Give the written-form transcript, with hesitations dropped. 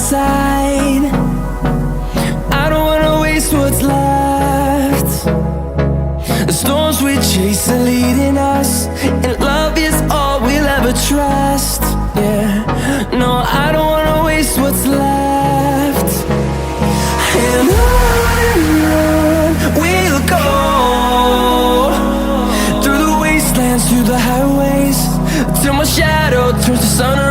side. I don't wanna waste what's left. The storms we chase are leading us, and love is all we'll ever trust. Yeah, no, I don't wanna waste what's left. And on we'll go, through the wastelands, through the highways, till my shadow turns to sun